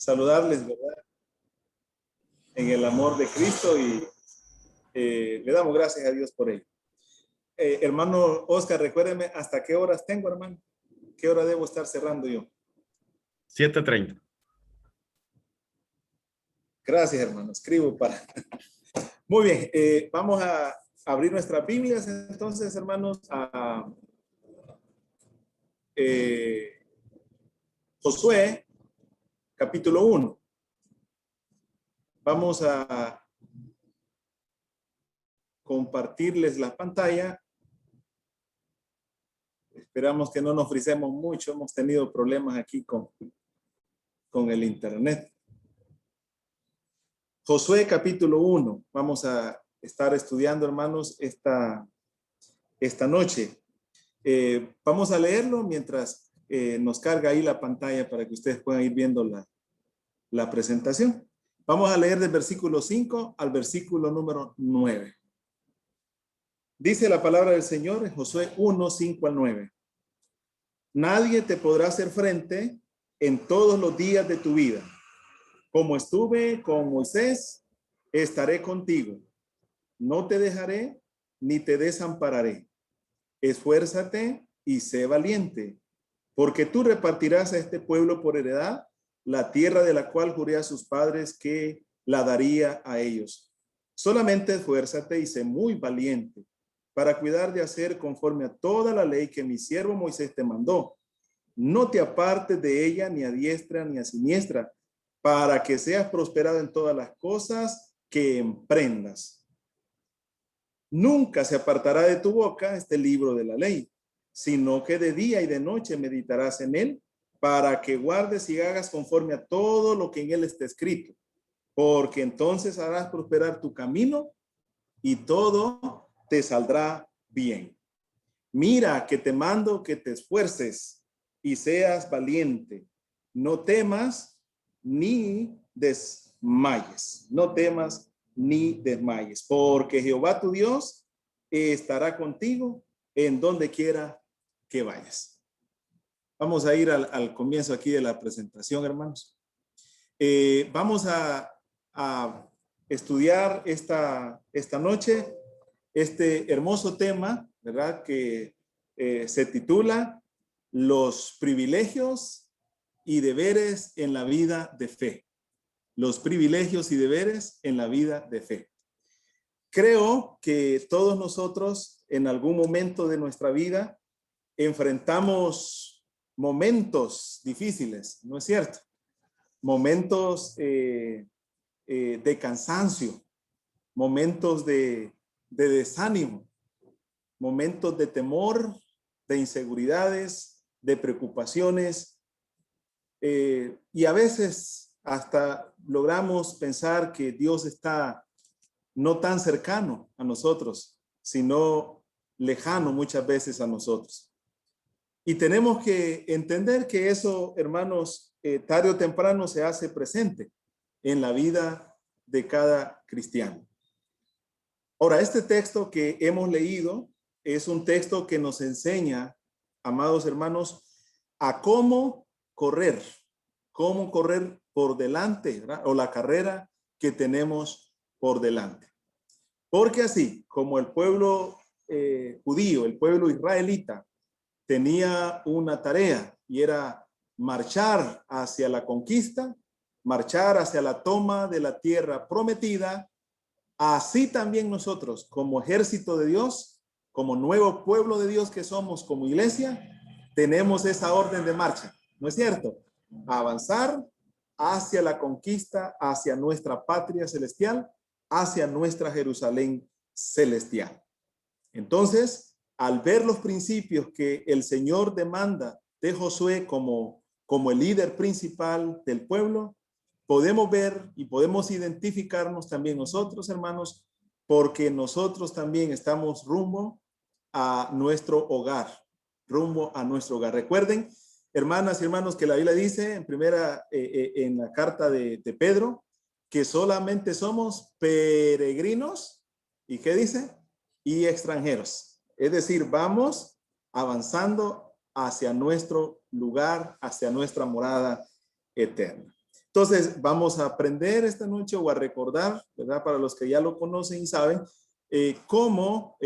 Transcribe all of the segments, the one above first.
saludarles, ¿verdad? En el amor de Cristo y le damos gracias a Dios por ello. Hermano Oscar, recuérdeme, ¿hasta qué horas tengo, hermano? ¿Qué hora debo estar cerrando yo? 7:30. Gracias, hermano. Escribo para... Muy bien, vamos a abrir nuestras Biblias entonces, hermanos, a Josué, capítulo 1. Vamos a compartirles la pantalla. Esperamos que no nos frisemos mucho. Hemos tenido problemas aquí con el internet. Josué capítulo 1. Vamos a estar estudiando, hermanos, esta noche. Vamos a leerlo mientras nos carga ahí la pantalla para que ustedes puedan ir viendo la presentación. Vamos a leer del versículo 5 al versículo número 9. Dice la palabra del Señor en Josué 1, 5 al 9. Nadie te podrá hacer frente en todos los días de tu vida. Como estuve con Moisés, estaré contigo. No te dejaré ni te desampararé. Esfuérzate y sé valiente, porque tú repartirás a este pueblo por heredad la tierra de la cual juré a sus padres que la daría a ellos. Solamente esfuérzate y sé muy valiente para cuidar de hacer conforme a toda la ley que mi siervo Moisés te mandó. No te apartes de ella ni a diestra ni a siniestra, para que seas prosperado en todas las cosas que emprendas. Nunca se apartará de tu boca este libro de la ley, sino que de día y de noche meditarás en él, para que guardes y hagas conforme a todo lo que en él está escrito, porque entonces harás prosperar tu camino y todo te saldrá bien. Mira que te mando que te esfuerces y seas valiente. No temas ni desmayes. No temas ni desmayes, porque Jehová tu Dios estará contigo en donde quiera que vayas. Vamos a ir al comienzo aquí de la presentación, hermanos. Vamos a estudiar esta noche este hermoso tema, ¿verdad? Que se titula Los privilegios y deberes en la vida de fe. Los privilegios y deberes en la vida de fe. Creo que todos nosotros en algún momento de nuestra vida enfrentamos momentos difíciles, ¿no es cierto? Momentos de cansancio, momentos de desánimo, momentos de temor, de inseguridades, de preocupaciones, y a veces hasta logramos pensar que Dios está no tan cercano a nosotros, sino lejano muchas veces a nosotros. Y tenemos que entender que eso, hermanos, tarde o temprano se hace presente en la vida de cada cristiano. Ahora, este texto que hemos leído es un texto que nos enseña, amados hermanos, a cómo correr por delante, ¿verdad? O la carrera que tenemos por delante. Porque así como el pueblo judío, el pueblo israelita, tenía una tarea y era marchar hacia la conquista, marchar hacia la toma de la tierra prometida, así también nosotros, como ejército de Dios, como nuevo pueblo de Dios que somos como iglesia, tenemos esa orden de marcha, ¿no es cierto? Avanzar hacia la conquista, hacia nuestra patria celestial, hacia nuestra Jerusalén celestial. Entonces, al ver los principios que el Señor demanda de Josué como el líder principal del pueblo, podemos ver y podemos identificarnos también nosotros, hermanos, porque nosotros también estamos rumbo a nuestro hogar, Recuerden, hermanas y hermanos, que la Biblia dice en la carta de Pedro, que solamente somos peregrinos, ¿y qué dice? Y extranjeros. Es decir, vamos avanzando hacia nuestro lugar, hacia nuestra morada eterna. Entonces, vamos a aprender esta noche o a recordar, ¿verdad? Para los que ya lo conocen y saben, cómo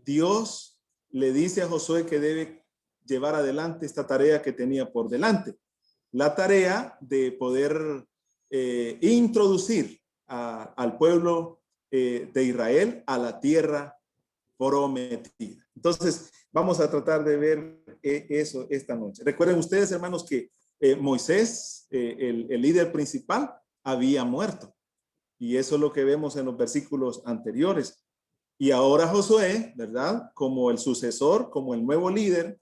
Dios le dice a Josué que debe llevar adelante esta tarea que tenía por delante. La tarea de poder introducir al pueblo de Israel a la tierra prometida. Entonces, vamos a tratar de ver eso esta noche. Recuerden ustedes, hermanos, que Moisés, el líder principal, había muerto. Y eso es lo que vemos en los versículos anteriores. Y ahora Josué, ¿verdad? Como el sucesor, como el nuevo líder,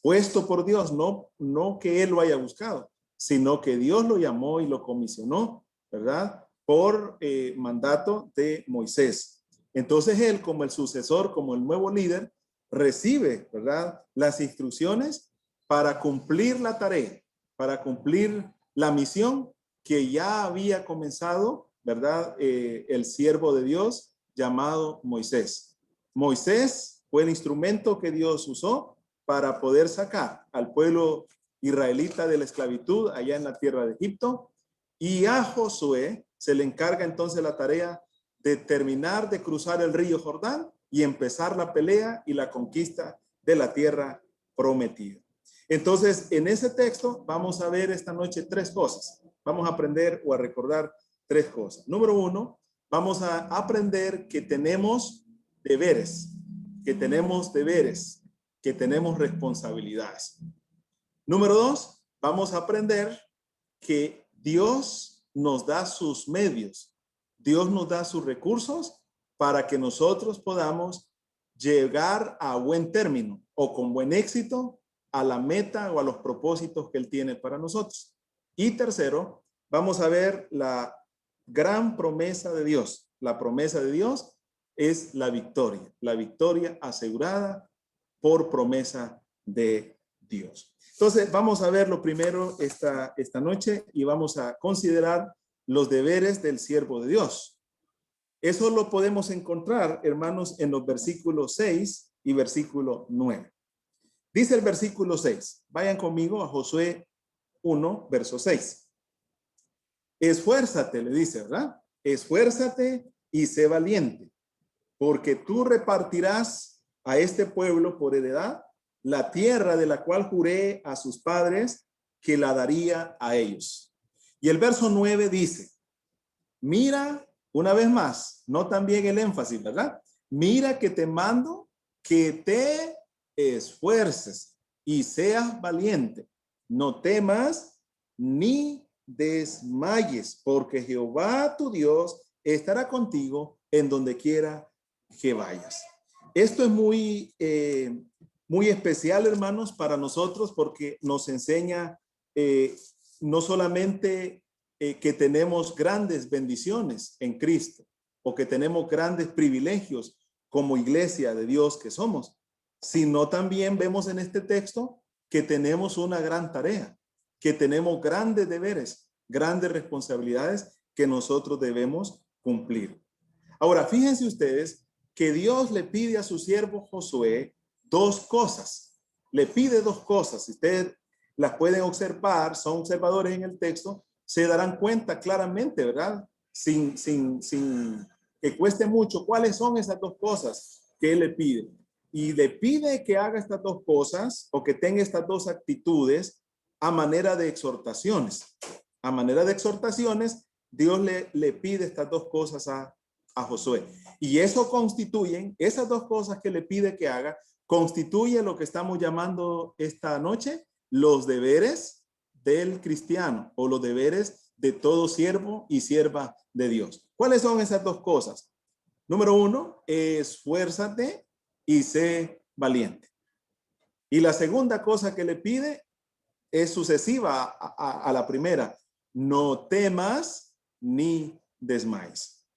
puesto por Dios, no que él lo haya buscado, sino que Dios lo llamó y lo comisionó, ¿verdad? Por mandato de Moisés. Entonces él, como el sucesor, como el nuevo líder, recibe, ¿verdad? Las instrucciones para cumplir la tarea, para cumplir la misión que ya había comenzado, ¿verdad? El siervo de Dios llamado Moisés. Moisés fue el instrumento que Dios usó para poder sacar al pueblo israelita de la esclavitud allá en la tierra de Egipto, y a Josué se le encarga entonces la tarea de terminar de cruzar el río Jordán y empezar la pelea y la conquista de la tierra prometida. Entonces, en ese texto vamos a ver esta noche tres cosas. Vamos a aprender o a recordar tres cosas. Número uno, vamos a aprender que tenemos deberes, que tenemos responsabilidades. Número dos, vamos a aprender que Dios nos da sus medios, Dios nos da sus recursos para que nosotros podamos llegar a buen término o con buen éxito a la meta o a los propósitos que Él tiene para nosotros. Y tercero, vamos a ver la gran promesa de Dios. La promesa de Dios es la victoria asegurada por promesa de Dios. Entonces, vamos a ver lo primero esta noche y vamos a considerar los deberes del siervo de Dios. Eso lo podemos encontrar, hermanos, en los versículos 6 y versículo 9. Dice el versículo 6. Vayan conmigo a Josué 1, verso 6. Esfuérzate, le dice, ¿verdad? Esfuérzate y sé valiente, porque tú repartirás a este pueblo por heredad la tierra de la cual juré a sus padres que la daría a ellos. Y el verso 9 dice, mira, una vez más, no también el énfasis, ¿verdad? Mira que te mando que te esfuerces y seas valiente. No temas ni desmayes, porque Jehová tu Dios estará contigo en donde quiera que vayas. Esto es muy especial, hermanos, para nosotros porque nos enseña no solamente que tenemos grandes bendiciones en Cristo o que tenemos grandes privilegios como iglesia de Dios que somos, sino también vemos en este texto que tenemos una gran tarea, que tenemos grandes deberes, grandes responsabilidades que nosotros debemos cumplir. Ahora, fíjense ustedes que Dios le pide a su siervo Josué dos cosas. Le pide dos cosas. Si ustedes las pueden observar, son observadores en el texto, se darán cuenta claramente, ¿verdad? Sin que cueste mucho, ¿cuáles son esas dos cosas que él le pide? Y le pide que haga estas dos cosas o que tenga estas dos actitudes a manera de exhortaciones. A manera de exhortaciones, Dios le pide estas dos cosas a Josué. Y eso constituyen, esas dos cosas que le pide que haga, constituye lo que estamos llamando esta noche los deberes del cristiano o los deberes de todo siervo y sierva de Dios. ¿Cuáles son esas dos cosas? Número uno, esfuérzate y sé valiente. Y la segunda cosa que le pide es sucesiva a la primera. No temas ni desmayes.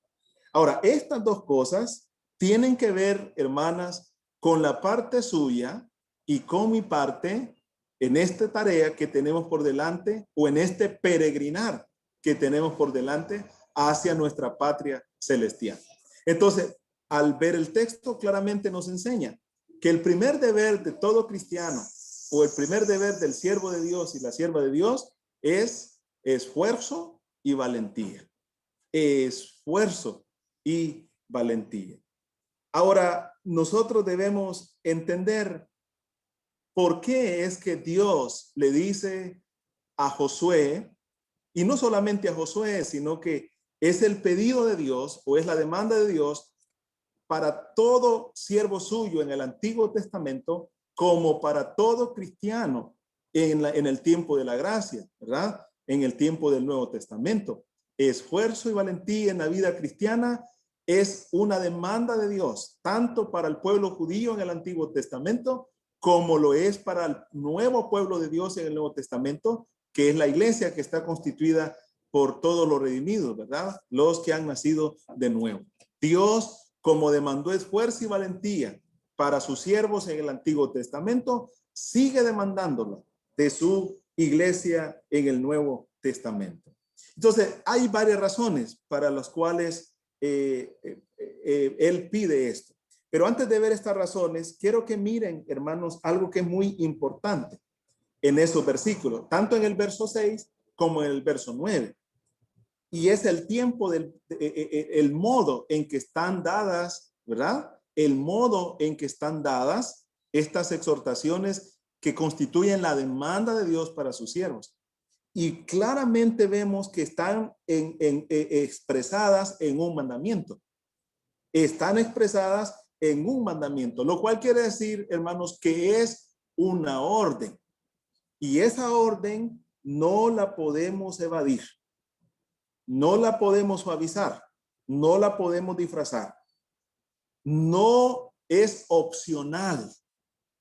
Ahora, estas dos cosas tienen que ver, hermanas, con la parte suya y con mi parte en esta tarea que tenemos por delante o en este peregrinar que tenemos por delante hacia nuestra patria celestial. Entonces, al ver el texto, claramente nos enseña que el primer deber de todo cristiano o el primer deber del siervo de Dios y la sierva de Dios es esfuerzo y valentía. Esfuerzo y valentía. Ahora, nosotros debemos entender por qué es que Dios le dice a Josué, y no solamente a Josué, sino que es el pedido de Dios o es la demanda de Dios para todo siervo suyo en el Antiguo Testamento, como para todo cristiano en el tiempo de la gracia, ¿verdad? En el tiempo del Nuevo Testamento. Esfuerzo y valentía en la vida cristiana es una demanda de Dios, tanto para el pueblo judío en el Antiguo Testamento, como lo es para el nuevo pueblo de Dios en el Nuevo Testamento, que es la iglesia que está constituida por todos los redimidos, ¿verdad? Los que han nacido de nuevo. Dios, como demandó esfuerzo y valentía para sus siervos en el Antiguo Testamento, sigue demandándolo de su iglesia en el Nuevo Testamento. Entonces, hay varias razones para las cuales él pide esto. Pero antes de ver estas razones, quiero que miren, hermanos, algo que es muy importante en esos versículos, tanto en el verso 6 como en el verso 9. Y es el tiempo el modo en que están dadas, ¿verdad? El modo en que están dadas estas exhortaciones que constituyen la demanda de Dios para sus siervos. Y claramente vemos que están expresadas en un mandamiento. Están expresadas en un mandamiento, lo cual quiere decir, hermanos, que es una orden. Y esa orden no la podemos evadir. No la podemos suavizar. No la podemos disfrazar. No es opcional.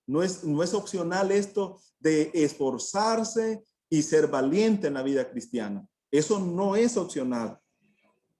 No es opcional esto de esforzarse y ser valiente en la vida cristiana. Eso no es opcional.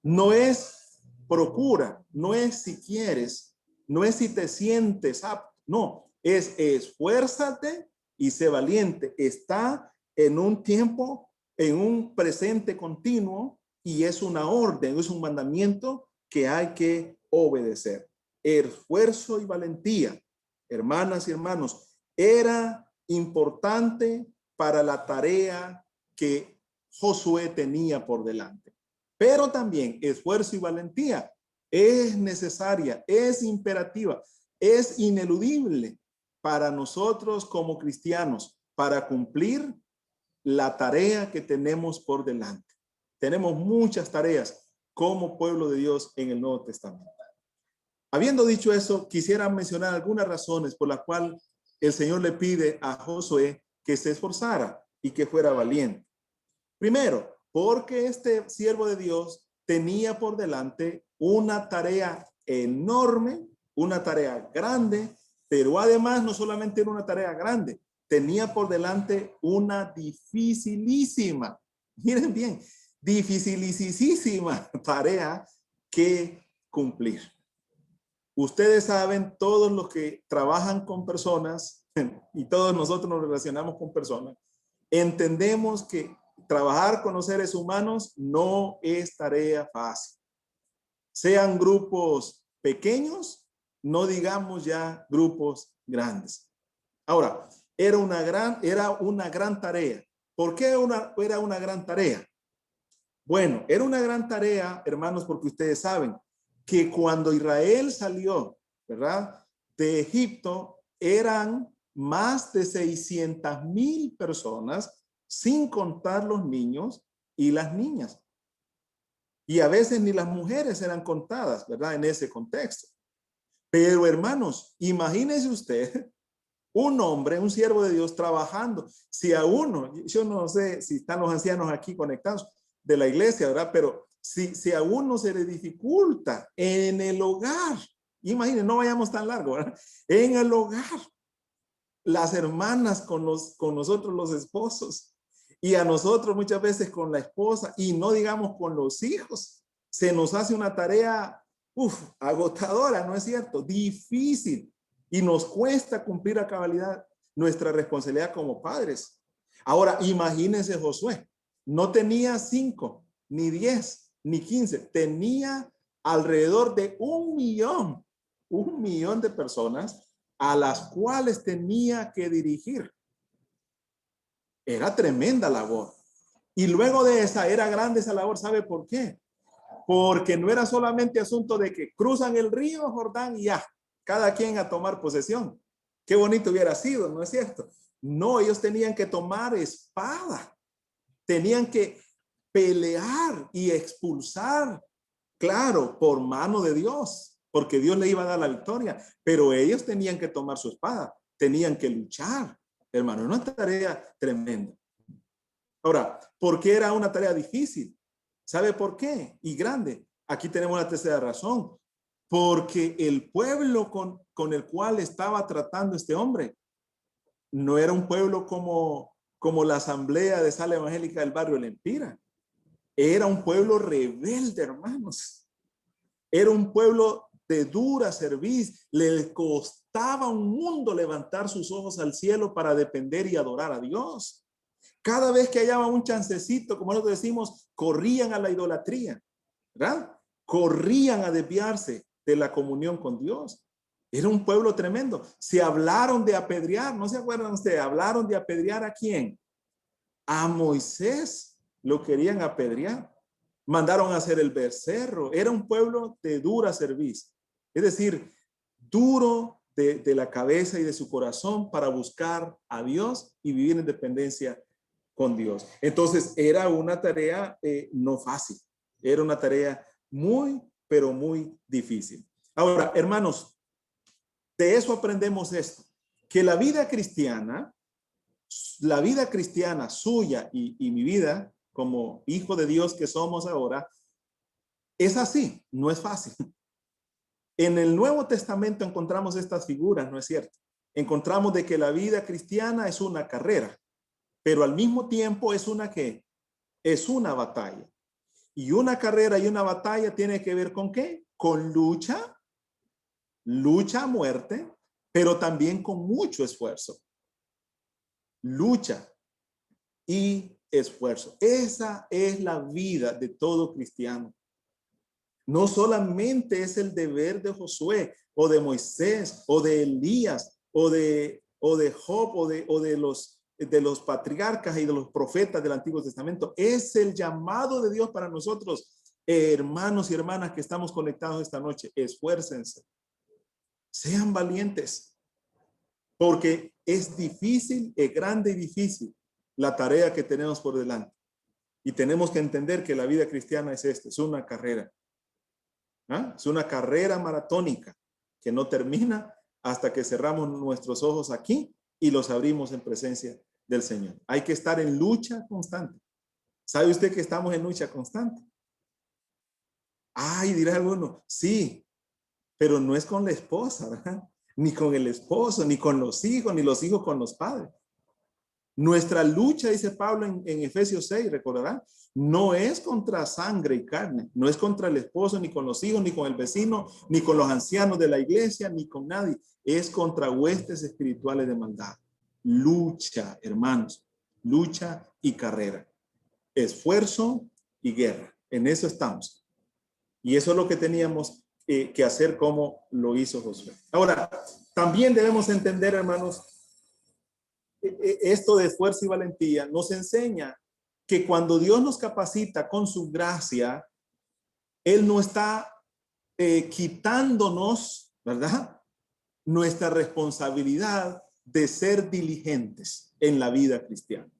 No es procura, no es si quieres, no es si te sientes apto. No, es esfuérzate y sé valiente. Está en un tiempo, en un presente continuo y es una orden, es un mandamiento que hay que obedecer. Esfuerzo y valentía, hermanas y hermanos, era importante para la tarea que Josué tenía por delante. Pero también esfuerzo y valentía es necesaria, es imperativa, es ineludible para nosotros como cristianos para cumplir la tarea que tenemos por delante. Tenemos muchas tareas como pueblo de Dios en el Nuevo Testamento. Habiendo dicho eso, quisiera mencionar algunas razones por las cuales el Señor le pide a Josué que se esforzara y que fuera valiente. Primero, porque este siervo de Dios tenía por delante una tarea enorme, una tarea grande, pero además no solamente era una tarea grande, tenía por delante una dificilísima, miren bien, dificilísima tarea que cumplir. Ustedes saben, todos los que trabajan con personas y todos nosotros nos relacionamos con personas, entendemos que trabajar con los seres humanos no es tarea fácil. Sean grupos pequeños, no digamos ya grupos grandes. Ahora, era una gran tarea. ¿Por qué era una gran tarea? Bueno, era una gran tarea, hermanos, porque ustedes saben que cuando Israel salió, ¿verdad?, de Egipto, eran más de 600,000 personas, sin contar los niños y las niñas. Y a veces ni las mujeres eran contadas, ¿verdad?, en ese contexto. Pero, hermanos, imagínese usted un hombre, un siervo de Dios trabajando. Si a uno, yo no sé si están los ancianos aquí conectados de la iglesia, ¿verdad? Pero si a uno se le dificulta en el hogar, imagínense, no vayamos tan largo, ¿verdad? En el hogar, las hermanas con nosotros los esposos y a nosotros muchas veces con la esposa y no digamos con los hijos, se nos hace una tarea agotadora, ¿no es cierto? Difícil y nos cuesta cumplir a cabalidad nuestra responsabilidad como padres. Ahora, imagínense Josué, no tenía 5, ni 10, ni 15, tenía alrededor de 1,000,000 de personas a las cuales tenía que dirigir. Era tremenda labor. Y luego de esa era grande esa labor. ¿Sabe por qué? Porque no era solamente asunto de que cruzan el río Jordán y ya, cada quien a tomar posesión. Qué bonito hubiera sido, ¿no es cierto? No, ellos tenían que tomar espada, tenían que pelear y expulsar, claro, por mano de Dios, porque Dios le iba a dar la victoria, pero ellos tenían que tomar su espada, tenían que luchar, hermano, una tarea tremenda. Ahora, ¿por qué era una tarea difícil? ¿Sabe por qué? Y grande. Aquí tenemos la tercera razón. Porque el pueblo con el cual estaba tratando este hombre no era un pueblo como la asamblea de sala evangélica del barrio El Empira. Era un pueblo rebelde, hermanos. Era un pueblo de dura cerviz. Le costaba un mundo levantar sus ojos al cielo para depender y adorar a Dios. Cada vez que hallaban un chancecito, como nosotros decimos, corrían a la idolatría, ¿verdad? Corrían a desviarse de la comunión con Dios. Era un pueblo tremendo. Se hablaron de apedrear, ¿no se acuerdan ustedes? Hablaron de apedrear ¿a quién? A Moisés lo querían apedrear. Mandaron a hacer el becerro. Era un pueblo de dura cerviz. Es decir, duro de la cabeza y de su corazón para buscar a Dios y vivir en dependencia con Dios. Entonces, era una tarea no fácil. Era una tarea muy, pero muy difícil. Ahora, hermanos, de eso aprendemos esto, que la vida cristiana suya y mi vida como hijo de Dios que somos ahora, es así, no es fácil. En el Nuevo Testamento encontramos estas figuras, ¿no es cierto? Encontramos de que la vida cristiana es una carrera, pero al mismo tiempo es una ¿qué? Es una batalla. Y una carrera y una batalla tiene que ver con ¿qué? Con lucha, lucha a muerte, pero también con mucho esfuerzo. Lucha y esfuerzo. Esa es la vida de todo cristiano. No solamente es el deber de Josué o de Moisés o de Elías o de Job de los patriarcas y de los profetas del Antiguo Testamento. Es el llamado de Dios para nosotros, hermanos y hermanas que estamos conectados esta noche. Esfuércense, sean valientes, porque es difícil, es grande y difícil la tarea que tenemos por delante. Y tenemos que entender que la vida cristiana es es una carrera. ¿Ah? Es una carrera maratónica que no termina hasta que cerramos nuestros ojos aquí y los abrimos en presencia del Señor. Hay que estar en lucha constante. ¿Sabe usted que estamos en lucha constante? Ay, dirá alguno, sí, pero no es con la esposa, ¿verdad? Ni con el esposo, ni con los hijos, ni los hijos con los padres. Nuestra lucha, dice Pablo en Efesios 6, recordarán, no es contra sangre y carne, no es contra el esposo, ni con los hijos, ni con el vecino, ni con los ancianos de la iglesia, ni con nadie. Es contra huestes espirituales de maldad. Lucha, hermanos, lucha y carrera. Esfuerzo y guerra. En eso estamos. Y eso es lo que teníamos que hacer como lo hizo Josué. Ahora, también debemos entender, hermanos, esto de esfuerzo y valentía nos enseña que cuando Dios nos capacita con su gracia, Él no está quitándonos, ¿verdad? Nuestra responsabilidad de ser diligentes en la vida cristiana.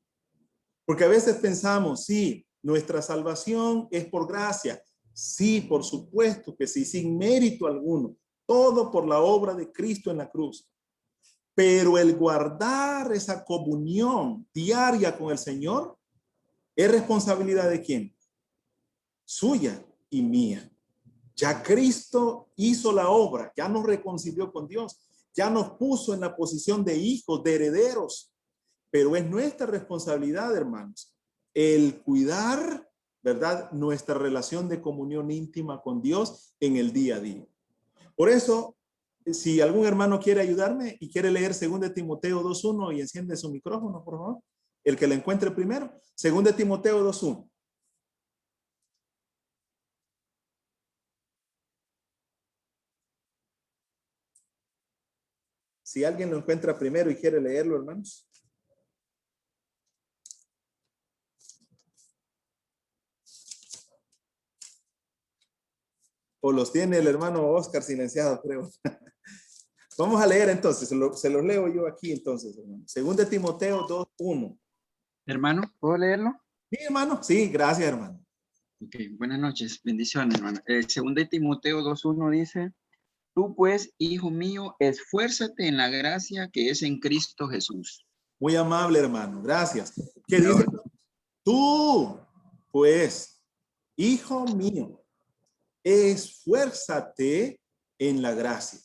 Porque a veces pensamos, sí, nuestra salvación es por gracia. Sí, por supuesto que sí, sin mérito alguno. Todo por la obra de Cristo en la cruz. Pero el guardar esa comunión diaria con el Señor es responsabilidad de quién? Suya y mía. Ya Cristo hizo la obra, ya nos reconcilió con Dios, ya nos puso en la posición de hijos, de herederos. Pero es nuestra responsabilidad, hermanos, el cuidar, ¿verdad? Nuestra relación de comunión íntima con Dios en el día a día. Por eso, si algún hermano quiere ayudarme y quiere leer 2 Timoteo 2:1 y enciende su micrófono, por favor. El que la encuentre primero. 2 Timoteo 2:1. Si alguien lo encuentra primero y quiere leerlo, hermanos. O los tiene el hermano Oscar silenciados, creo. Vamos a leer entonces, se los leo yo aquí entonces, hermano. 2 Timoteo 2:1. Hermano, ¿puedo leerlo? Sí, hermano. Sí, gracias, hermano. Ok, buenas noches, bendiciones, hermano. Segunda de Timoteo 2:1 dice, tú pues, hijo mío, esfuérzate en la gracia que es en Cristo Jesús. Muy amable, hermano. Gracias. ¿Qué dice? Tú, pues, hijo mío, esfuérzate en la gracia.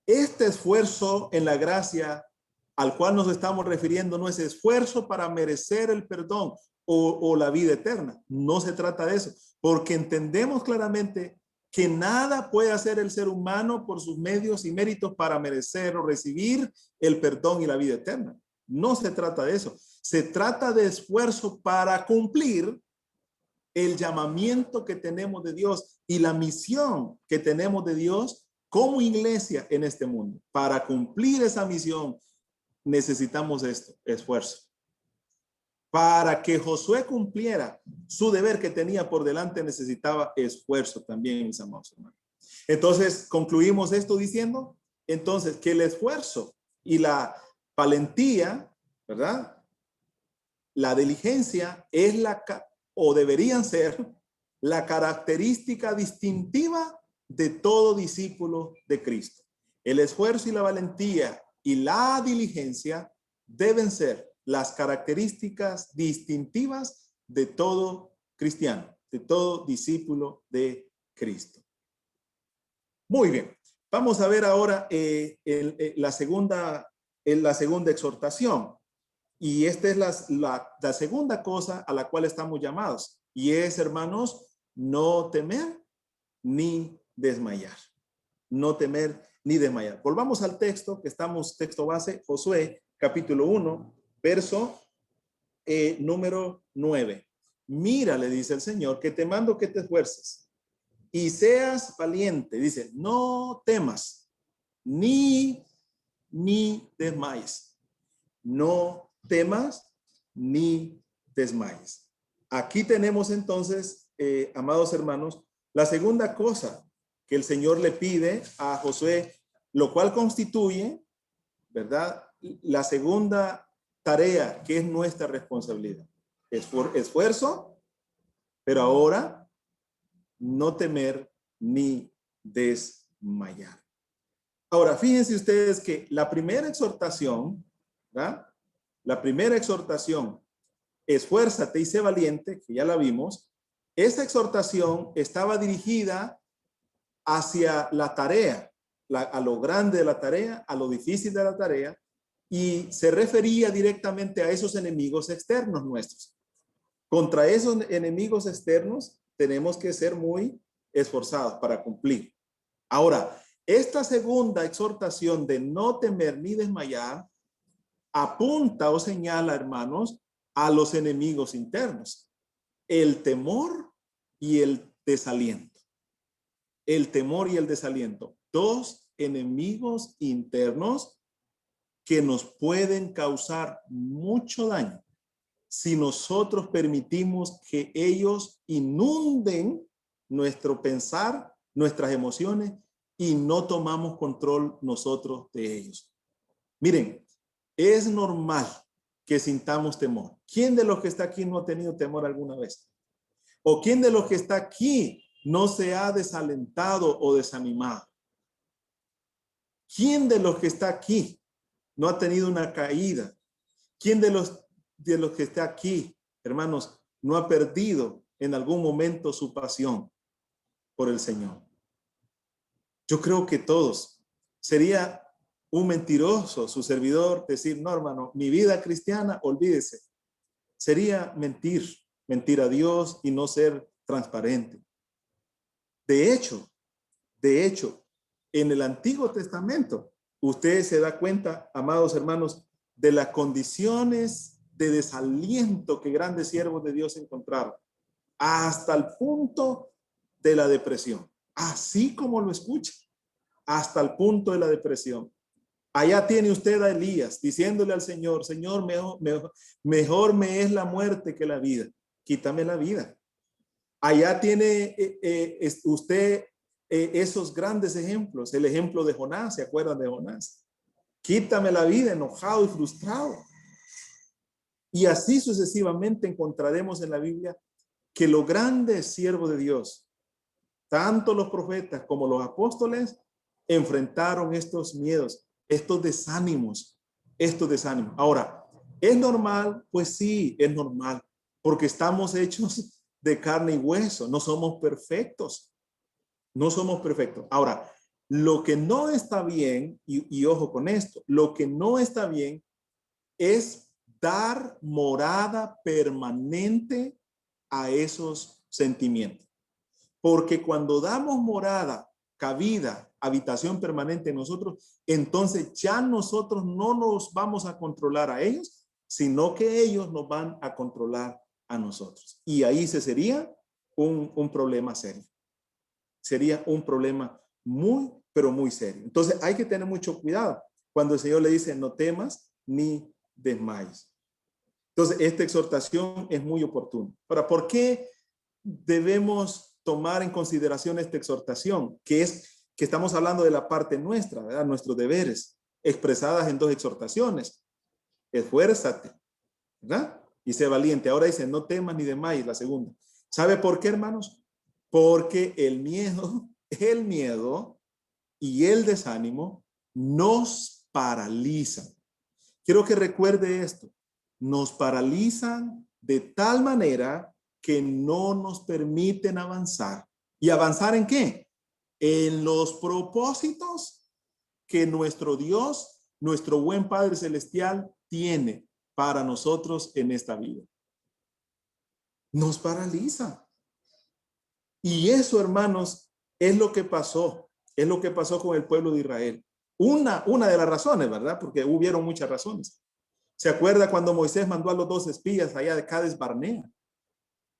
Este esfuerzo en la gracia al cual nos estamos refiriendo no es esfuerzo para merecer el perdón o la vida eterna. No se trata de eso, porque entendemos claramente que nada puede hacer el ser humano por sus medios y méritos para merecer o recibir el perdón y la vida eterna. No se trata de eso. Se trata de esfuerzo para cumplir el llamamiento que tenemos de Dios y la misión que tenemos de Dios como iglesia en este mundo. Para cumplir esa misión necesitamos esto, esfuerzo. Para que Josué cumpliera su deber que tenía por delante necesitaba esfuerzo también, mis amados hermanos. Entonces, concluimos esto diciendo, entonces, que el esfuerzo y la valentía, ¿verdad? La diligencia es o deberían ser la característica distintiva de todo discípulo de Cristo. El esfuerzo y la valentía y la diligencia deben ser las características distintivas de todo cristiano, de todo discípulo de Cristo. Muy bien, vamos a ver ahora la segunda exhortación. Y esta es la segunda cosa a la cual estamos llamados. Y es, hermanos, no temer ni desmayar. No temer ni desmayar. Volvamos al texto que estamos, texto base, Josué, capítulo 1, verso número 9. Mira, le dice el Señor, que te mando que te esfuerces y seas valiente. Dice, no temas ni desmayes. No temas ni desmayes. Aquí tenemos entonces, amados hermanos, la segunda cosa que el Señor le pide a Josué, lo cual constituye, ¿verdad?, la segunda tarea que es nuestra responsabilidad. Esfuerzo, pero ahora no temer ni desmayar. Ahora, fíjense ustedes que la primera exhortación, ¿verdad? La primera exhortación, esfuérzate y sé valiente, que ya la vimos. Esa exhortación estaba dirigida hacia la tarea, a lo grande de la tarea, a lo difícil de la tarea, y se refería directamente a esos enemigos externos nuestros. Contra esos enemigos externos tenemos que ser muy esforzados para cumplir. Ahora, esta segunda exhortación de no temer ni desmayar apunta o señala, hermanos, a los enemigos internos, el temor y el desaliento. El temor y el desaliento, dos enemigos internos que nos pueden causar mucho daño si nosotros permitimos que ellos inunden nuestro pensar, nuestras emociones y no tomamos control nosotros de ellos. Miren, es normal que sintamos temor. ¿Quién de los que está aquí no ha tenido temor alguna vez? ¿O quién de los que está aquí no se ha desalentado o desanimado? ¿Quién de los que está aquí no ha tenido una caída? ¿Quién de los que está aquí, hermanos, no ha perdido en algún momento su pasión por el Señor? Yo creo que todos. Sería un mentiroso su servidor decir, no, hermano, mi vida cristiana, olvídese. Sería mentir a Dios y no ser transparente. De hecho, en el Antiguo Testamento, usted se da cuenta, amados hermanos, de las condiciones de desaliento que grandes siervos de Dios encontraron, hasta el punto de la depresión, así como lo escucha, hasta el punto de la depresión. Allá tiene usted a Elías diciéndole al Señor, Señor, mejor me es la muerte que la vida, quítame la vida. Allá tiene usted esos grandes ejemplos. El ejemplo de Jonás, ¿se acuerdan de Jonás? Quítame la vida, enojado y frustrado. Y así sucesivamente encontraremos en la Biblia que los grandes siervos de Dios, tanto los profetas como los apóstoles, enfrentaron estos miedos, estos desánimos. Ahora, ¿es normal? Pues sí, es normal, porque estamos hechos de carne y hueso, no somos perfectos. No somos perfectos. Ahora, lo que no está bien, y ojo con esto, lo que no está bien es dar morada permanente a esos sentimientos. Porque cuando damos morada, cabida, habitación permanente en nosotros, entonces ya nosotros no nos vamos a controlar a ellos, sino que ellos nos van a controlar a nosotros. Y ahí sería un problema serio. Sería un problema muy, pero muy serio. Entonces hay que tener mucho cuidado cuando el Señor le dice no temas ni desmayes. Entonces esta exhortación es muy oportuna. Ahora, ¿por qué debemos tomar en consideración esta exhortación? Que estamos hablando de la parte nuestra, ¿verdad? Nuestros deberes, expresadas en dos exhortaciones. Esfuérzate, ¿verdad? Y sé valiente. Ahora dice, no temas ni desmayes, la segunda. ¿Sabe por qué, hermanos? Porque el miedo y el desánimo nos paralizan. Quiero que recuerde esto. Nos paralizan de tal manera que no nos permiten avanzar. ¿Y avanzar en qué? En los propósitos que nuestro Dios, nuestro buen Padre Celestial, tiene para nosotros en esta vida. Nos paraliza. Y eso, hermanos, es lo que pasó. Es lo que pasó con el pueblo de Israel. Una de las razones, ¿verdad? Porque hubieron muchas razones. ¿Se acuerda cuando Moisés mandó a los 2 espías allá de Cades Barnea?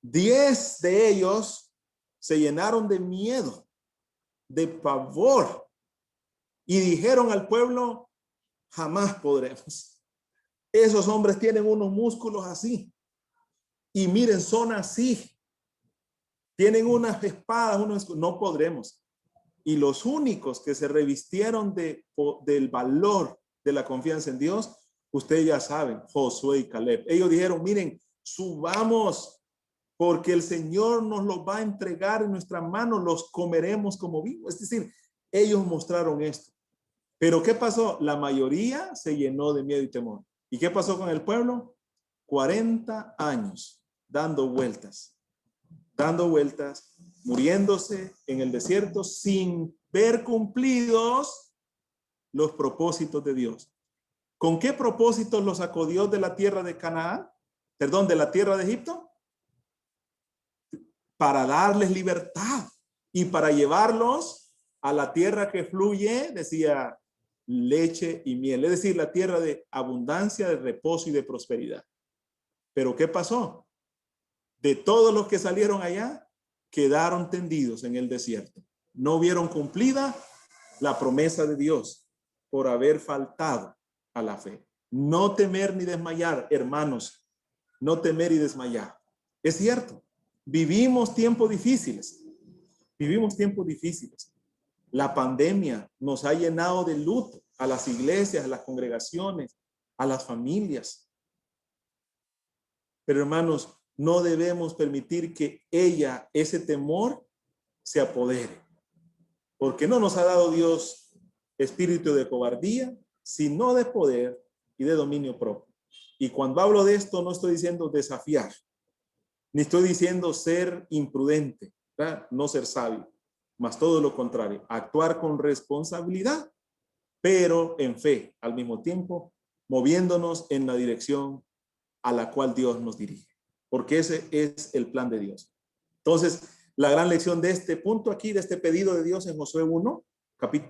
10 de ellos se llenaron de miedo, de pavor, y dijeron al pueblo, jamás podremos. Esos hombres tienen unos músculos así. Y miren, son así. Tienen unas espadas, no podremos. Y los únicos que se revistieron del valor de la confianza en Dios, ustedes ya saben, Josué y Caleb. Ellos dijeron, miren, subamos, porque el Señor nos los va a entregar en nuestras manos, los comeremos como vivos. Es decir, ellos mostraron esto. Pero ¿qué pasó? La mayoría se llenó de miedo y temor. ¿Y qué pasó con el pueblo? 40 años dando vueltas, muriéndose en el desierto sin ver cumplidos los propósitos de Dios. ¿Con qué propósitos los sacó Dios de la tierra de Canaán? Perdón, de la tierra de Egipto. Para darles libertad y para llevarlos a la tierra que fluye, decía, leche y miel. Es decir, la tierra de abundancia, de reposo y de prosperidad. Pero ¿qué pasó? De todos los que salieron allá, quedaron tendidos en el desierto. No vieron cumplida la promesa de Dios por haber faltado a la fe. No temer ni desmayar, hermanos. No temer y desmayar. Es cierto, vivimos tiempos difíciles. La pandemia nos ha llenado de luto a las iglesias, a las congregaciones, a las familias. Pero hermanos, no debemos permitir que ese temor, se apodere. Porque no nos ha dado Dios espíritu de cobardía, sino de poder y de dominio propio. Y cuando hablo de esto, no estoy diciendo desafiar, ni estoy diciendo ser imprudente, ¿verdad? No ser sabio, más todo lo contrario, actuar con responsabilidad, pero en fe, al mismo tiempo, moviéndonos en la dirección a la cual Dios nos dirige, porque ese es el plan de Dios. Entonces, la gran lección de este punto aquí, de este pedido de Dios en Josué 1,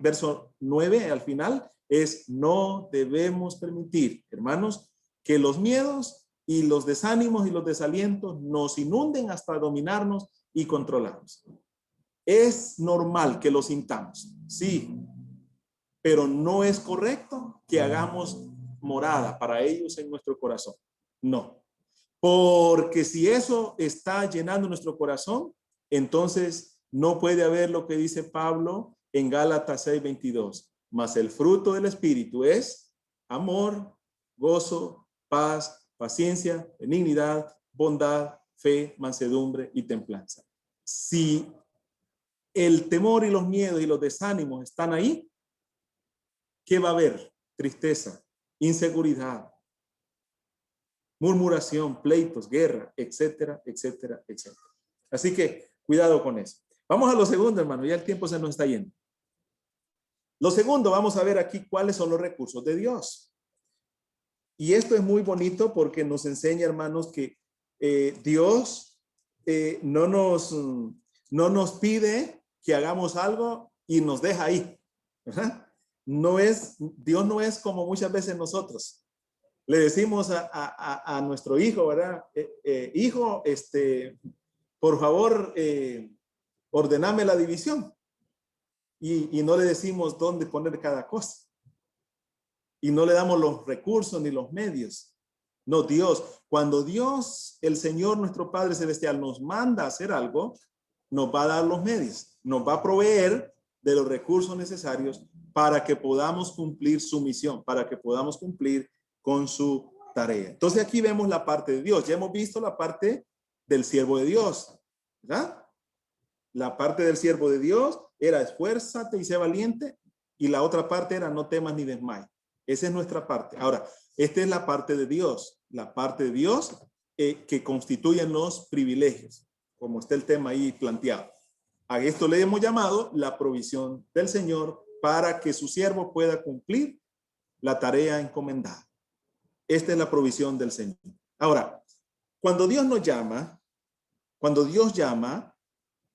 verso 9 al final, es no debemos permitir, hermanos, que los miedos y los desánimos y los desalientos nos inunden hasta dominarnos y controlarnos. Es normal que lo sintamos, sí, pero no es correcto que hagamos morada para ellos en nuestro corazón. No, porque si eso está llenando nuestro corazón, entonces No puede haber lo que dice Pablo en Gálatas 6:22. Mas el fruto del Espíritu es amor, gozo, paz, paciencia, benignidad, bondad, fe, mansedumbre y templanza. Si el temor y los miedos y los desánimos están ahí, ¿qué va a haber? Tristeza, inseguridad, murmuración, pleitos, guerra, etcétera, etcétera, etcétera. Así que cuidado con eso. Vamos a lo segundo, hermano. Ya el tiempo se nos está yendo. Lo segundo, vamos a ver aquí cuáles son los recursos de Dios. Y esto es muy bonito porque nos enseña, hermanos, que Dios no nos pide que hagamos algo y nos deja ahí. ¿Verdad? Dios no es como muchas veces nosotros. Le decimos a nuestro hijo, ¿verdad? Hijo, por favor, ordename la división. Y no le decimos dónde poner cada cosa. Y no le damos los recursos ni los medios. No, Dios, cuando Dios, el Señor, nuestro Padre Celestial, nos manda a hacer algo, nos va a dar los medios, nos va a proveer de los recursos necesarios para que podamos cumplir su misión, para que podamos cumplir con su tarea. Entonces aquí vemos la parte de Dios. Ya hemos visto la parte del siervo de Dios, ¿verdad? La parte del siervo de Dios era esfuérzate y sé valiente, y la otra parte era no temas ni desmayes. Esa es nuestra parte. Ahora, esta es la parte de Dios, que constituyen los privilegios, como está el tema ahí planteado. A esto le hemos llamado la provisión del Señor para que su siervo pueda cumplir la tarea encomendada. Esta es la provisión del Señor. Ahora, cuando Dios llama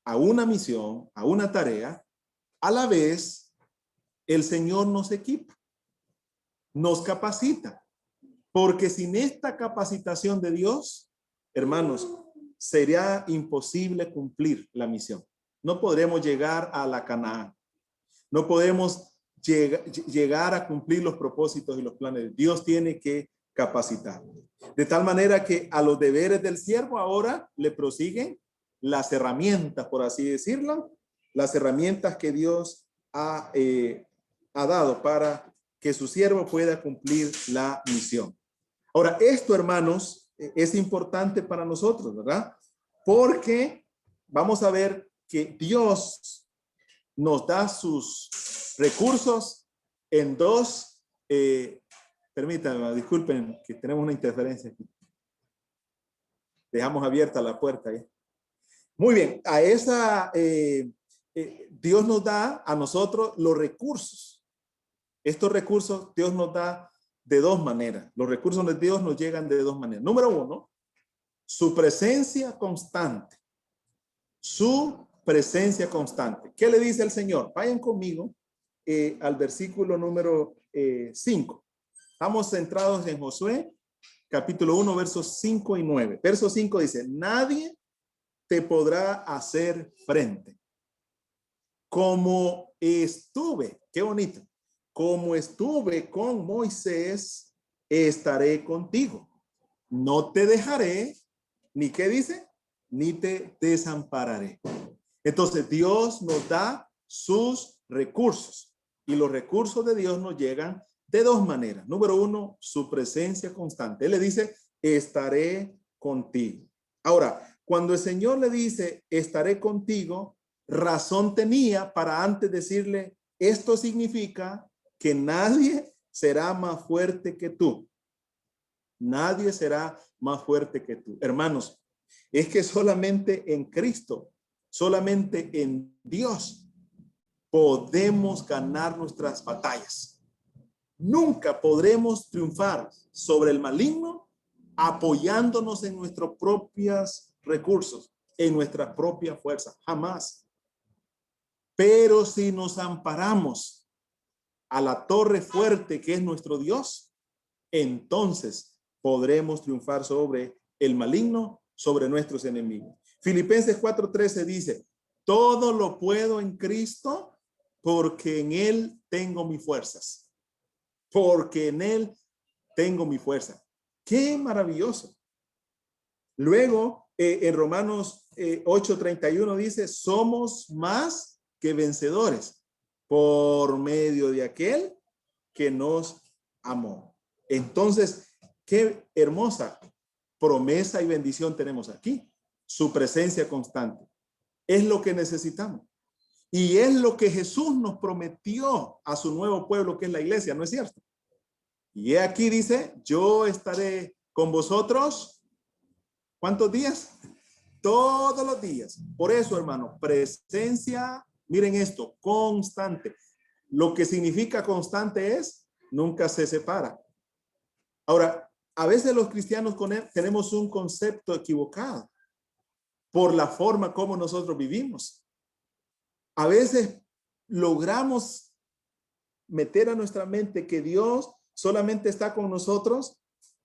a una misión, a una tarea, a la vez el Señor nos equipa, nos capacita, porque sin esta capacitación de Dios, hermanos, sería imposible cumplir la misión. No podremos llegar a la Canaán. No podemos llegar a cumplir los propósitos y los planes. Dios tiene que capacitar. De tal manera que a los deberes del siervo ahora le prosiguen las herramientas, por así decirlo, las herramientas que Dios ha dado para que su siervo pueda cumplir la misión. Ahora, esto, hermanos, es importante para nosotros, ¿verdad? Porque vamos a ver que Dios nos da sus recursos en dos, permítanme, disculpen que tenemos una interferencia aquí. Dejamos abierta la puerta ahí. Muy bien, Dios nos da a nosotros los recursos. Estos recursos Dios nos da de dos maneras. Los recursos de Dios nos llegan de dos maneras. Número uno, su presencia constante. Su presencia constante. ¿Qué le dice el Señor? Vayan conmigo al versículo número 5. Estamos centrados en Josué, capítulo 1, versos 5 y 9. Verso 5 dice, nadie te podrá hacer frente. Como estuve, qué bonito, como estuve con Moisés, estaré contigo. No te dejaré, ni qué dice, ni te desampararé. Entonces Dios nos da sus recursos y los recursos de Dios nos llegan de dos maneras. Número uno, su presencia constante. Él le dice, estaré contigo. Ahora, cuando el Señor le dice, estaré contigo, razón tenía para antes decirle, esto significa que nadie será más fuerte que tú. Nadie será más fuerte que tú. Hermanos, es que solamente en Cristo, solamente en Dios podemos ganar nuestras batallas. Nunca podremos triunfar sobre el maligno apoyándonos en nuestros propios recursos, en nuestra propia fuerza. Jamás. Pero si nos amparamos a la torre fuerte que es nuestro Dios, entonces podremos triunfar sobre el maligno, sobre nuestros enemigos. Filipenses 4:13 dice, todo lo puedo en Cristo porque en Él tengo mis fuerzas. Porque en Él tengo mi fuerza. ¡Qué maravilloso! Luego, en Romanos 8:31 dice, somos más que vencedores por medio de aquel que nos amó. Entonces, qué hermosa promesa y bendición tenemos aquí. Su presencia constante. Es lo que necesitamos. Y es lo que Jesús nos prometió a su nuevo pueblo, que es la iglesia, ¿no es cierto? Y aquí dice, yo estaré con vosotros, ¿cuántos días? Todos los días. Por eso, hermano, presencia, miren esto, constante. Lo que significa constante es, nunca se separa. Ahora, a veces los cristianos tenemos un concepto equivocado por la forma como nosotros vivimos. A veces logramos meter a nuestra mente que Dios solamente está con nosotros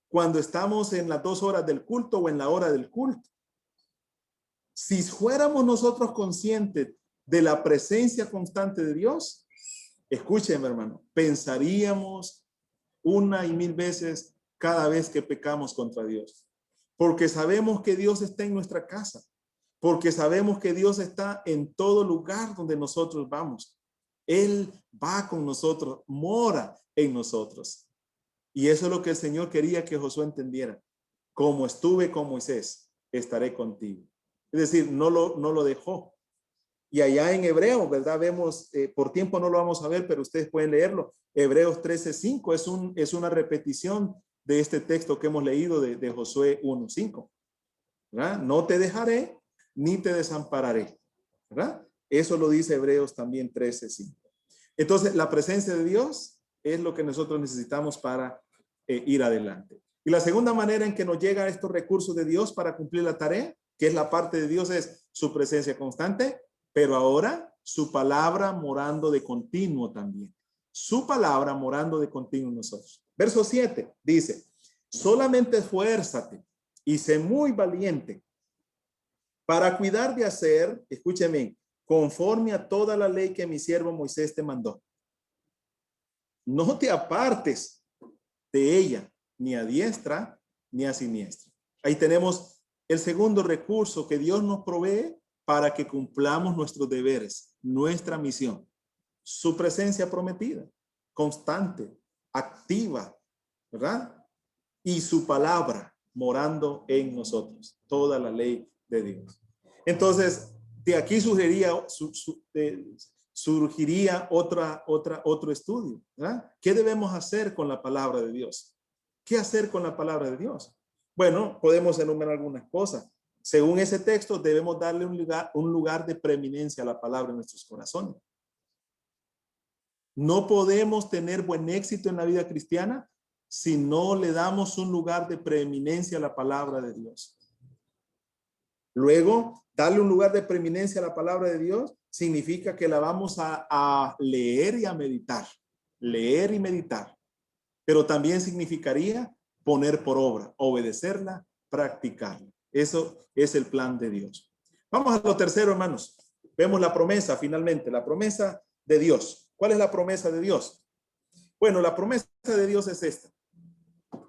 cuando estamos en las 2 horas del culto o en la hora del culto. Si fuéramos nosotros conscientes de la presencia constante de Dios, escúcheme, hermano, pensaríamos 1 y 1000 veces cada vez que pecamos contra Dios. Porque sabemos que Dios está en nuestra casa. Porque sabemos que Dios está en todo lugar donde nosotros vamos. Él va con nosotros, mora en nosotros. Y eso es lo que el Señor quería que Josué entendiera. Como estuve con Moisés, estaré contigo. Es decir, no lo dejó. Y allá en Hebreos, ¿verdad? Vemos, por tiempo no lo vamos a ver, pero ustedes pueden leerlo. Hebreos 13:5 es una repetición de este texto que hemos leído de Josué 1:5. ¿Verdad? No te dejaré ni te desampararé. ¿Verdad? Eso lo dice Hebreos también 13:5. Entonces, la presencia de Dios es lo que nosotros necesitamos para ir adelante. Y la segunda manera en que nos llegan estos recursos de Dios para cumplir la tarea, que es la parte de Dios, es su presencia constante, pero ahora su palabra morando de continuo también. Su palabra morando de continuo en nosotros. Verso 7 dice, solamente esfuérzate y sé muy valiente para cuidar de hacer, escúcheme, conforme a toda la ley que mi siervo Moisés te mandó. No te apartes de ella, ni a diestra, ni a siniestra. Ahí tenemos el segundo recurso que Dios nos provee para que cumplamos nuestros deberes, nuestra misión. Su presencia prometida, constante, activa, ¿verdad? Y su palabra morando en nosotros, toda la ley de Dios. Entonces, de aquí surgiría otro estudio, ¿verdad? ¿Qué debemos hacer con la palabra de Dios? ¿Qué hacer con la palabra de Dios? Bueno, podemos enumerar algunas cosas. Según ese texto, debemos darle un lugar de preeminencia a la palabra en nuestros corazones. No podemos tener buen éxito en la vida cristiana si no le damos un lugar de preeminencia a la palabra de Dios. Luego, darle un lugar de preeminencia a la palabra de Dios significa que la vamos a leer y a meditar. Leer y meditar. Pero también significaría poner por obra, obedecerla, practicarla. Eso es el plan de Dios. Vamos a lo tercero, hermanos. Vemos la promesa finalmente, la promesa de Dios. ¿Cuál es la promesa de Dios? Bueno, la promesa de Dios es esta.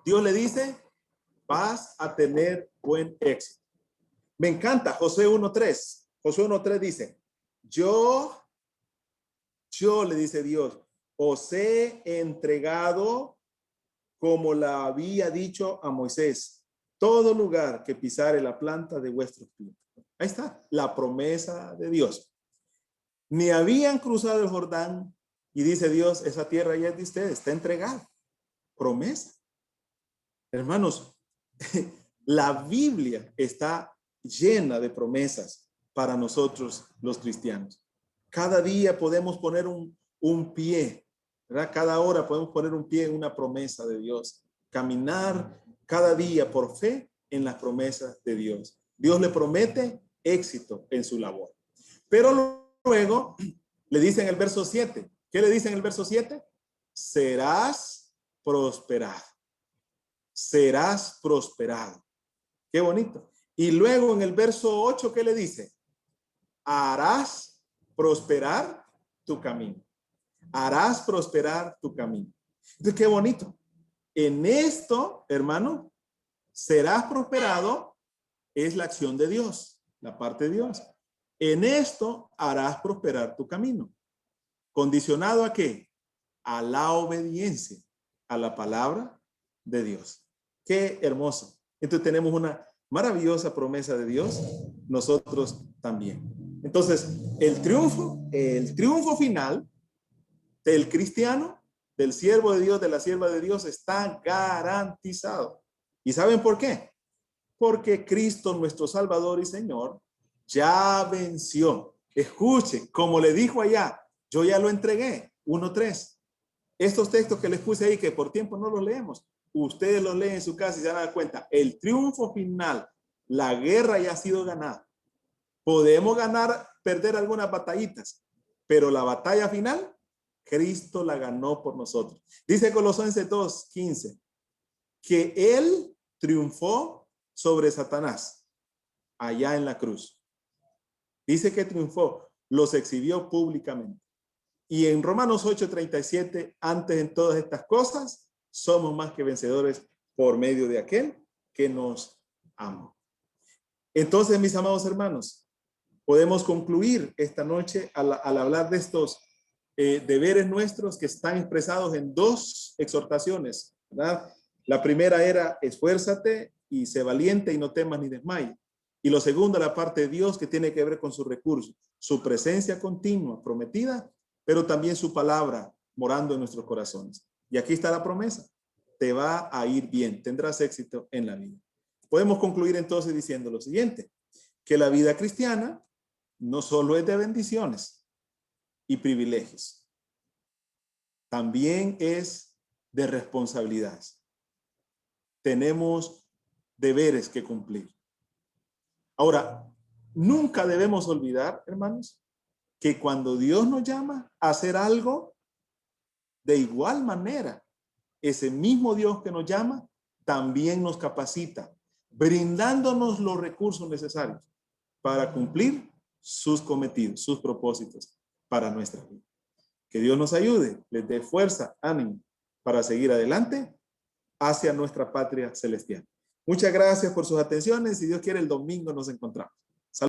Dios le dice, vas a tener buen éxito. Me encanta Josué 1:3. Josué 1:3 dice, yo le dice Dios, os he entregado como la había dicho a Moisés, todo lugar que pisare la planta de vuestros pies. Ahí está, la promesa de Dios. Ni habían cruzado el Jordán y dice Dios, esa tierra ya es de ustedes, está entregada. Promesa. Hermanos, la Biblia está llena de promesas para nosotros los cristianos. Cada día podemos poner un pie, ¿verdad? Cada hora podemos poner un pie en una promesa de Dios. Caminar cada día por fe en las promesas de Dios. Dios le promete éxito en su labor. Pero luego le dice en el verso 7. ¿Qué le dice en el verso 7? Serás prosperado. Serás prosperado. Qué bonito. Y luego en el verso 8, ¿qué le dice? Harás prosperar tu camino. Harás prosperar tu camino. Entonces, qué bonito. En esto, hermano, serás prosperado es la acción de Dios. la parte de Dios. En esto harás prosperar tu camino. ¿Condicionado a qué? A la obediencia a la palabra de Dios. Qué hermoso. Entonces tenemos una maravillosa promesa de Dios, nosotros también. Entonces, el triunfo final del cristiano, del siervo de Dios, de la sierva de Dios, está garantizado. ¿Y saben por qué? Porque Cristo, nuestro Salvador y Señor, ya venció. Escuche, como le dijo allá, yo ya lo entregué, 1:3. Estos textos que les puse ahí, que por tiempo no los leemos, ustedes los leen en su casa y se van a dar cuenta. El triunfo final, la guerra ya ha sido ganada. Podemos ganar, perder algunas batallitas, pero la batalla final, Cristo la ganó por nosotros. Dice Colosenses 2:15, que Él triunfó sobre Satanás allá en la cruz. Dice que triunfó, los exhibió públicamente. Y en Romanos 8:37, antes en todas estas cosas, somos más que vencedores por medio de aquel que nos ama. Entonces, mis amados hermanos, podemos concluir esta noche al hablar de estos deberes nuestros que están expresados en 2 exhortaciones, ¿verdad? La primera era esfuérzate y sé valiente y no temas ni desmayes. Y lo segundo, la parte de Dios que tiene que ver con sus recursos, su presencia continua, prometida, pero también su palabra morando en nuestros corazones. Y aquí está la promesa. Te va a ir bien, tendrás éxito en la vida. Podemos concluir entonces diciendo lo siguiente, que la vida cristiana no solo es de bendiciones y privilegios, también es de responsabilidades. Tenemos deberes que cumplir. Ahora, nunca debemos olvidar, hermanos, que cuando Dios nos llama a hacer algo, de igual manera, ese mismo Dios que nos llama también nos capacita, brindándonos los recursos necesarios para cumplir sus cometidos, sus propósitos para nuestra vida. Que Dios nos ayude, les dé fuerza, ánimo para seguir adelante hacia nuestra patria celestial. Muchas gracias por sus atenciones. Si Dios quiere, el domingo nos encontramos.